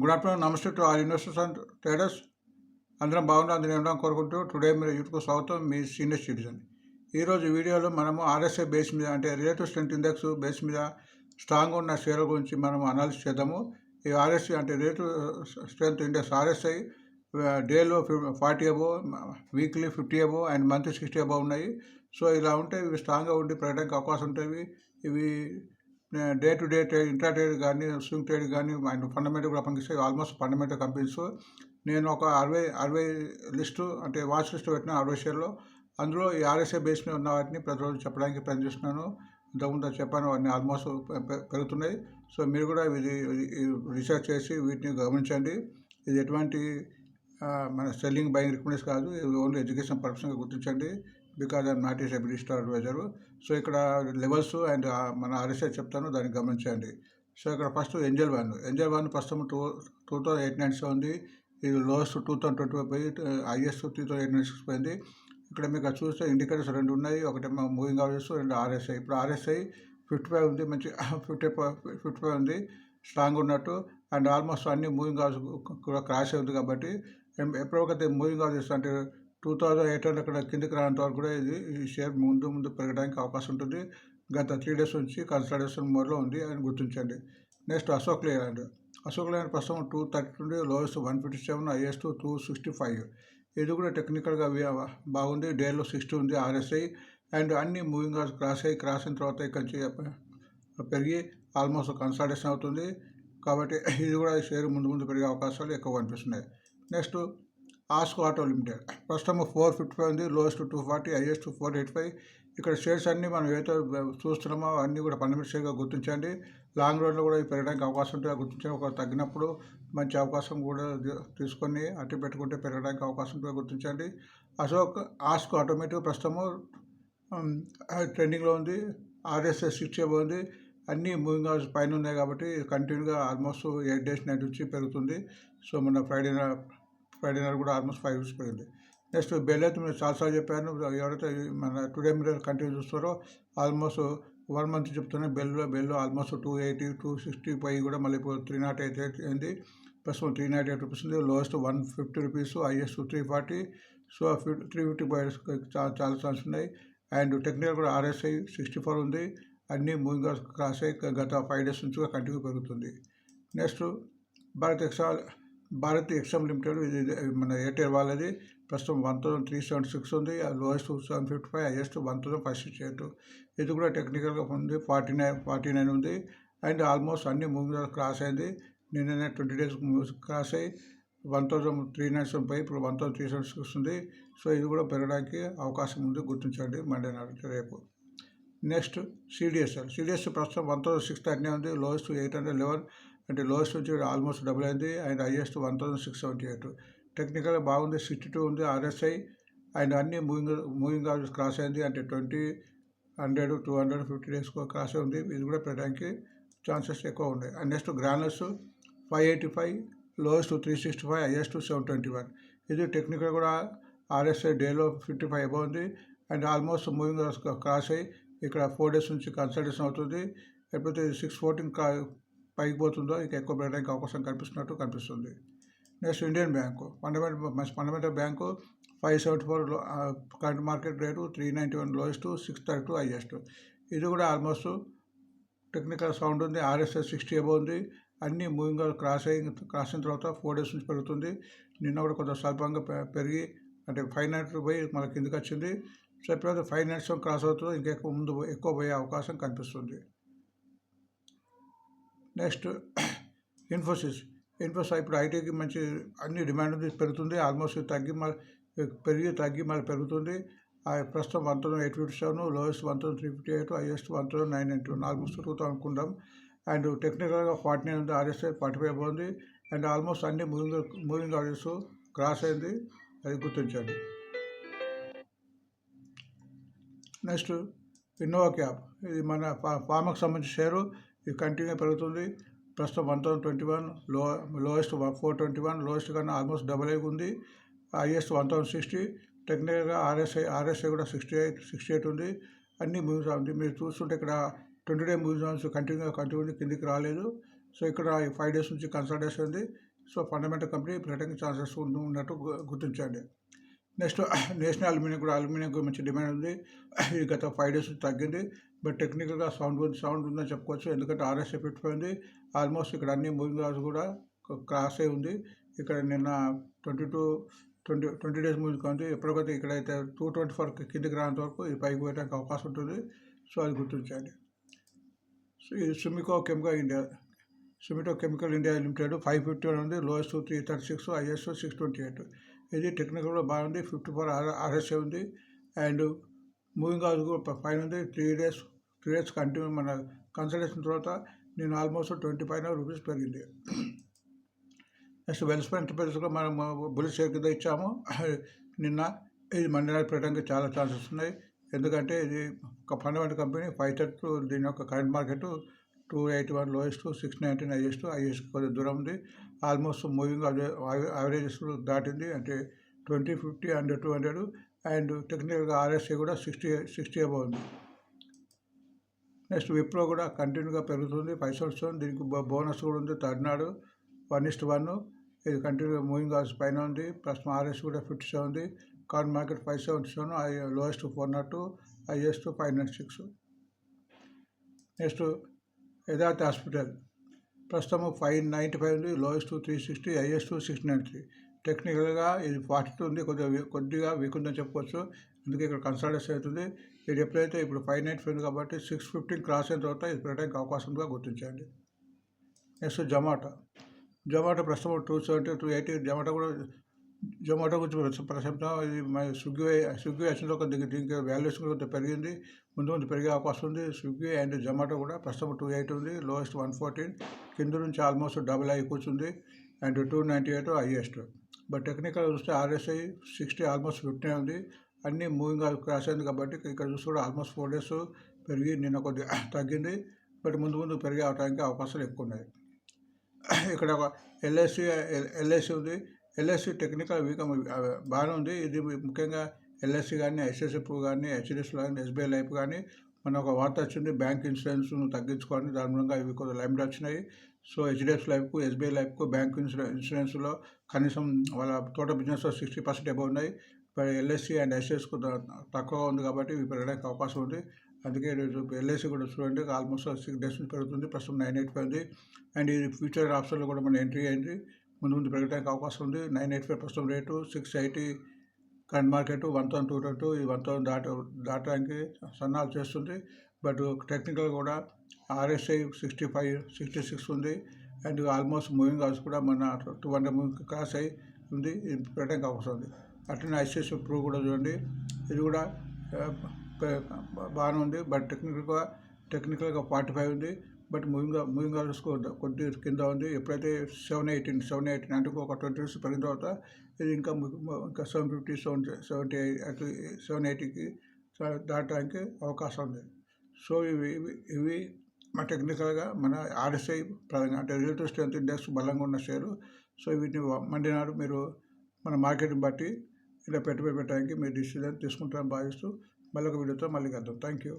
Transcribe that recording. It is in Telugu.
Good afternoon. నమస్తే to all investors and traders. అందరం బాగుండాలి, అందరం ఉండడం కోరుకుంటూ టుడే మీరు యూట్యూబ్కు స్వాగతం. మీ సీనియర్ సిటిజన్. ఈరోజు వీడియోలో మనము ఆర్ఎస్ఐ బేస్ మీద, అంటే రిలేటివ్ స్ట్రెంత్ ఇండెక్స్ బేస్ మీద స్ట్రాంగ్ ఉన్న షేర్ల గురించి మనం అనాలిసిస్ చేద్దాము. ఈ ఆర్ఎస్ఐ అంటే రిలేటివ్ స్ట్రెంత్ ఇండెక్స్ ఆర్ఎస్ఐ డేలో 40 above, weekly 50 above and monthly 60 above ఉన్నాయి. సో ఇలా ఉంటే ఇవి స్ట్రాంగ్గా ఉండి పెరగడానికి అవకాశం ఉంటుంది. ఇవి day to day trade, intra trade కానీ, స్వింగ్ ట్రేడ్ కానీ అండ్ ఫండమెంటల్ కూడా పనిచేస్తాయి. Almost fundamental companies. నేను ఒక 60 లిస్టు, అంటే వాచ్ లిస్ట్ పెట్టిన 60 షేర్లో. అందులో ఈ ఆర్ఎస్ఐ బేస్ మీద ఉన్న వాటిని ప్రతిరోజు చెప్పడానికి ప్రయత్నిస్తున్నాను. ఇంతకుముందు చెప్పాను, అవన్నీ ఆల్మోస్ట్ పెరుగుతున్నాయి. సో మీరు కూడా ఇది రీసెర్చ్ చేసి వీటిని గమనించండి. ఇది ఎటువంటి మన సెల్లింగ్ బయింగ్ రికమెండేషన్ కాదు, ఇది ఓన్లీ ఎడ్యుకేషన్ పర్పస్గా గుర్తించండి. Because I'm not is ability adviser. So ఇక్కడ లెవెల్స్ అండ్ మన ఆర్ఎస్ఐ చెప్తాను, దాన్ని గమనించండి. సో ఇక్కడ ఫస్ట్ ఏంజల్ వన్ ప్రస్తుతం 2897 ఉంది. ఇది లోయెస్ట్ 2025 పోయి హైయెస్ట్ 3896 పోయింది. ఇక్కడ మీకు చూస్తే ఇండికేటర్స్ రెండు ఉన్నాయి, ఒకటేమో మూవింగ్ అవరేజ్, రెండు ఆర్ఎస్ఐ. ఇప్పుడు ఆర్ఎస్ఐ 55 ఉంది, మంచి 55 ఉంది, స్ట్రాంగ్ ఉన్నట్టు. అండ్ ఆల్మోస్ట్ అన్ని మూవింగ్ అవర్స్ కూడా క్రాష్ ఉంది. కాబట్టి ఎప్పుడైతే మూవింగ్ అవర్స్ అంటే 2800 అక్కడ కిందికి రానంత వరకు కూడా ఈ షేర్ ముందు పెరగడానికి అవకాశం ఉంటుంది. గత 3 డేస్ నుంచి కన్సల్టేషన్ మోడ్లో ఉంది అని గుర్తించండి. నెక్స్ట్ అశోక్ లేలాండ్ ప్రస్తుతం 230 నుండి లోయెస్ట్ 157, హైయెస్ట్ 265. ఇది కూడా టెక్నికల్గా బాగుంది. డేలో 60 ఉంది ఆర్ఎస్ఐ. అండ్ అన్ని మూవింగ్ అవర్స్ క్రాస్ అయిన తర్వాత ఇక్కడ నుంచి పెరిగి ఆల్మోస్ట్ కన్సల్టేషన్ అవుతుంది. కాబట్టి ఇది కూడా షేర్ ముందు పెరిగే అవకాశాలు ఎక్కువ కనిపిస్తున్నాయి. నెక్స్ట్ ఆస్కో ఆటో లిమిటెడ్ ప్రస్తుతం 455 ఉంది, లోయెస్ట్ 240, హైయెస్ట్ 485. ఇక్కడ షేర్స్ అన్నీ మనం ఏదైతే చూస్తున్నామో అన్నీ కూడా ఫండమెంటల్ షేర్గా గుర్తించండి. లాంగ్ రన్లో కూడా పెరగడానికి అవకాశం ఉంటుంది, గుర్తించండి. ఒక తగ్గినప్పుడు మంచి అవకాశం కూడా తీసుకొని అట్టి పెట్టుకుంటే పెరగడానికి అవకాశం ఉంటుంది, గుర్తించండి. ఆస్కో ఆటోమేటిక్ ప్రస్తుతము ట్రెండింగ్లో ఉంది. ఆర్ఎస్ఎస్ 60 ఉంది. అన్నీ మూవింగ్ అవర్స్ పైన ఉన్నాయి కాబట్టి కంటిన్యూగా ఆల్మోస్ట్ 8 డేస్ నైట్ నుంచి పెరుగుతుంది. సో మన ఫ్రైడే నాడు కూడా ఆల్మోస్ట్ 5 రూపీస్ పెరిగింది. నెక్స్ట్ బెల్ అయితే మీరు చాలాసార్లు చెప్పాను. ఎవరైతే మన టుడే మీరు కంటిన్యూ చూస్తారో ఆల్మోస్ట్ 1 మంత్ చెప్తున్నా. బెల్లో ఆల్మోస్ట్ 280, 260 పోయి కూడా మళ్ళీ ఇప్పుడు 308 అయింది. ప్రస్తుతం 398 రూపీస్ ఉంది. Lowest 150 rupees, highest 340. సో 350 పోయి చాలా ఛాన్స్ ఉన్నాయి. అండ్ టెక్నికల్ కూడా ఆర్ఎస్ఐ 64 ఉంది. అన్నీ మూవింగ్ అవర్స్ క్రాస్ అయ్యి గత 5 డేస్ నుంచి కూడా కంటిన్యూ పెరుగుతుంది. నెక్స్ట్ భారత్ ఎక్సమ్ లిమిటెడ్, ఇది మన ఎయిర్టెల్ వాళ్ళది. ప్రస్తుతం 1376 ఉంది, లోయెస్ట్ 755, హైయెస్ట్ 1568. ఇది కూడా టెక్నికల్గా ఉంది. 49 ఉంది. అండ్ ఆల్మోస్ట్ అన్ని మూవింగ్ క్రాస్ అయింది. నిన్ననే 20 డేస్ క్రాస్ అయ్యి 1397 పై ఇప్పుడు 1376 ఉంది. సో ఇది కూడా పెరగడానికి అవకాశం ఉంది, గుర్తించండి. మండే నాడు రేపు. నెక్స్ట్ సిడిఎస్ ప్రస్తుతం 1630 ఉంది, లోయెస్ట్ 811. అంటే లోయెస్ట్ నుంచి ఆల్మోస్ట్ డబుల్ అయింది. And highest 1678. టెక్నికల్గా బాగుంది. 62 ఉంది ఆర్ఎస్ఐ. అండ్ అన్ని మూవింగ్ అవర్స్ క్రాస్ అయింది. అంటే 20, 100, 200, 50 డేస్ క్రాస్ ఉంది. ఇది కూడా పెట్టడానికి ఛాన్సెస్ ఎక్కువ ఉన్నాయి. And next granules 585, lowest 365, highest 721. ఇది టెక్నికల్ కూడా ఆర్ఎస్ఐ డేలో 55 అబౌవ్ ఉంది. And almost moving hours cross అయ్యి ఇక్కడ 4 డేస్ నుంచి కన్సల్టేషన్ అవుతుంది. ఎప్పుడైతే 614 పైకి పోతుందో ఇక ఎక్కువ పెరగడానికి అవకాశం కనిపిస్తుంది. Next Indian bank fundamental bank 574 current market rate, 391 lowest, 632 highest. ఇది కూడా ఆల్మోస్ట్ టెక్నికల్ సౌండ్ ఉంది. ఆర్ఎస్ఎస్ 60 అబౌవ్ ఉంది. అన్ని మూవింగ్ క్రాస్ అయిన తర్వాత 4 డేస్ నుంచి పెరుగుతుంది. నిన్న కూడా కొంత స్వల్పంగా పెరిగి అంటే 590 పోయి మన కిందకి వచ్చింది. సో ఎప్పుడైతే 590 క్రాస్ అవుతుందో ఇంకా ఎక్కువ పోయే అవకాశం కనిపిస్తుంది. నెక్స్ట్ ఇన్ఫోసిస్ ఇప్పుడు ఐటీకి మంచి అన్ని డిమాండ్ ఉంది, పెరుగుతుంది. ఆల్మోస్ట్ తగ్గి మళ్ళీ పెరుగుతుంది. ప్రస్తుతం 1857, లోయెస్ట్ 1358, హైయెస్ట్ 1991, ఆల్మోస్ట్ 2000 అనుకుందాం. అండ్ టెక్నికల్గా 49 ఉంది, ఆర్ఎస్ఐ 45 బాగుంది. అండ్ ఆల్మోస్ట్ అన్ని మూవింగ్ అవర్స్ క్రాస్ అయింది, అది గుర్తించండి. నెక్స్ట్ ఇన్నోవా క్యాప్, ఇది మన ఫార్మాకు సంబంధించిన షేరు. ఇది కంటిన్యూ పెరుగుతుంది. ప్రస్తుతం 1021, లోయెస్ట్ 421, లోయెస్ట్ కన్నా ఆల్మోస్ట్ డబల్ ఉంది. హైయెస్ట్ 1060. టెక్నికల్గా ఆర్ఎస్ఐ కూడా 68 ఉంది. అన్ని మూవ్స్ ఉంది. మీరు చూస్తుంటే ఇక్కడ 20 డే మూవ్స్ కంటిన్యూ కిందికి రాలేదు. సో ఇక్కడ 5 డేస్ నుంచి కన్సల్టేషన్ ఉంది. సో ఫండమెంటల్ కంపెనీ పెరగడానికి ఛాన్సెస్ ఉన్నట్టు గుర్తించండి. నెక్స్ట్ నేషనల్ అల్యూమినియం మంచి డిమాండ్ ఉంది. ఇది గత 5 days తగ్గింది, బట్ టెక్నికల్గా సౌండ్ ఉందని చెప్పుకోవచ్చు. ఎందుకంటే RSI పెట్టిపోయింది. ఆల్మోస్ట్ ఇక్కడ అన్ని మూవింగ్ యావరేజ్ కూడా క్రాస్ అయి ఉంది. ఇక్కడ నిన్న 20 days మూవింగ్ ఉంది. ఎప్పటికైతే ఇక్కడైతే 224 కిందికి రానంత వరకు ఇది పైకి పోయడానికి అవకాశం ఉంటుంది. సో అది గుర్తించండి. సో ఇది సుమిటో కెమికల్ ఇండియా లిమిటెడ్ 551 ఉంది, లోయెస్ట్ 336, హైయెస్ట్ 628. ఇది టెక్నికల్ కూడా బాగుంది. 54 RSI ఉంది అండ్ మూవింగ్ యావరేజ్ కూడా పైన ఉంది. 3 days కంటిన్యూ మన కన్సల్టేషన్ తర్వాత నేను ఆల్మోస్ట్ 25 రూపీస్ పెరిగింది. నెక్స్ట్ వెల్స్పెన్ ఎంటర్ప్రైజెస్ కూడా మనం బుల్లిష్ షేర్ కింద ఇచ్చాము. నిన్న ఇది మండే నాడు పెట్టడానికి చాలా ఛాన్సెస్ ఉన్నాయి. ఎందుకంటే ఇది ఒక ఫండమెంటల్ కంపెనీ. 532 దీని యొక్క కరెంట్ మార్కెట్ 281, లోయెస్ట్ 619, హైయెస్ట్ కొద్దిగా దూరం ఉంది. ఆల్మోస్ట్ మూవింగ్ యావరేజెస్ దాటింది, అంటే 20, 50 అండ్ 200. అండ్ టెక్నికల్గా RSI కూడా 60 అబౌవ్ ఉంది. నెక్స్ట్ విప్రో కూడా కంటిన్యూగా పెరుగుతుంది, 5 దీనికి బోనస్ కూడా ఉంది. థర్డ్ నాడు 1:1. ఇది కంటిన్యూగా మూవింగ్ యావరేజ్ పైన ఉంది. ప్రస్తుతం RSI కూడా 57 ఉంది. Current market 577, lowest 402, highest 596. Next యథార్థ హాస్పిటల్ ప్రస్తుతం 595 ఉంది, లోయెస్ట్ 360, హైయెస్ట్ 693. టెక్నికల్గా ఇది 42 ఉంది, కొద్దిగా వీక్ ఉందని చెప్పుకోవచ్చు. అందుకే ఇక్కడ కన్సల్టేషన్ అవుతుంది. ఇది ఎప్పుడైతే ఇప్పుడు 595 ఉంది కాబట్టి 615 క్రాస్ అయిన తర్వాత ఇది పెట్టడానికి అవకాశంగా గుర్తించండి. నెక్స్ట్ జొమాటో ప్రస్తుతం 270, 280. జొమాటో గురించి ప్రశంస. ఇది స్విగ్గీ వచ్చిన దీనికి వాల్యుయేషన్ కూడా పెరిగింది, ముందు పెరిగే అవకాశం ఉంది. స్విగ్గీ అండ్ జొమాటో కూడా ప్రస్తుతం 280 ఉంది, లోయెస్ట్ 114. కింద నుంచి ఆల్మోస్ట్ డబుల్ అయి కూర్చుంది అండ్ 298 హైయెస్ట్. బట్ టెక్నికల్ చూస్తే RSI 60, ఆల్మోస్ట్ 59 ఉంది. అన్ని మూవింగ్ క్రాస్ అయింది కాబట్టి ఇక్కడ చూస్తే కూడా ఆల్మోస్ట్ 4 days పెరిగి నిన్న కొద్దిగా తగ్గింది, బట్ ముందు పెరిగే అవడానికి అవకాశాలు ఎక్కువ ఉన్నాయి. ఇక్కడ ఒక LIC ఉంది. LIC టెక్నికల్ వీక్ బాగానే ఉంది. ఇది ముఖ్యంగా LIC కానీ, ICICI కానీ, HDFC కానీ, SBI లైఫ్ కానీ మన ఒక వార్త వచ్చింది, బ్యాంక్ ఇన్సూరెన్స్ను తగ్గించుకోవాలి. దాని మూలంగా ఇవి కొద్దిగా లైమ్లో వచ్చినాయి. సో HDFC లైఫ్కు, SBI లైఫ్కు బ్యాంక్ ఇన్సూరెన్స్లో కనీసం వాళ్ళ టోటల్ బిజినెస్లో 60% అబౌవ్ ఉన్నాయి. LIC అండ్ ICICIకు తక్కువగా ఉంది కాబట్టి ఇవి పెరగడానికి అవకాశం ఉంది. అందుకే LIC కూడా చూడండి, ఆల్మోస్ట్ 6 days నుంచి పెరుగుతుంది. ప్రస్తుతం 985 ఉంది. అండ్ ఇది ఫ్యూచర్ ఆప్షన్లో కూడా మన ఎంట్రీ అయింది, ముందు పెరగడానికి అవకాశం ఉంది. 985 ప్రస్తుతం రేటు, 680 కరెంట్ మార్కెట్, 1,222. ఇది 1,000 దాటడానికి సన్నాలు చేస్తుంది. బట్ టెక్నికల్ కూడా RSI 65, 66 ఉంది. అండ్ ఆల్మోస్ట్ మూవింగ్ యావరేజ్ కూడా మన 200 మూవింగ్ క్రాస్ అయి ఉంది, ఇది పెట్టడానికి అవకాశం ఉంది. అట్లనే ICICI ప్రో కూడా చూడండి, ఇది కూడా బాగానే ఉంది. బట్ టెక్నికల్గా 45 ఉంది. బట్ మూవింగ్ యావరేజ్ కొద్ది కింద ఉంది. ఎప్పుడైతే 718 అంటే ఒక 20 days పెరిగిన తర్వాత ఇది ఇంకా 750, 780కి దాటడానికి అవకాశం ఉంది. సో ఇవి మన టెక్నికల్గా మన RSI ప్రధానంగా అంటే రిలేటివ్ స్ట్రెంత్ ఇండెక్స్ బలంగా ఉన్న షేరు. సో వీటిని మండే నాడు మీరు మన మార్కెట్ని బట్టి ఇలా పెట్టుబడి పెట్టడానికి మీరు డిసిజన్ తీసుకుంటారని భావిస్తూ మళ్ళొక వీడియోతో మళ్ళీ కలుద్దాం. Thank you.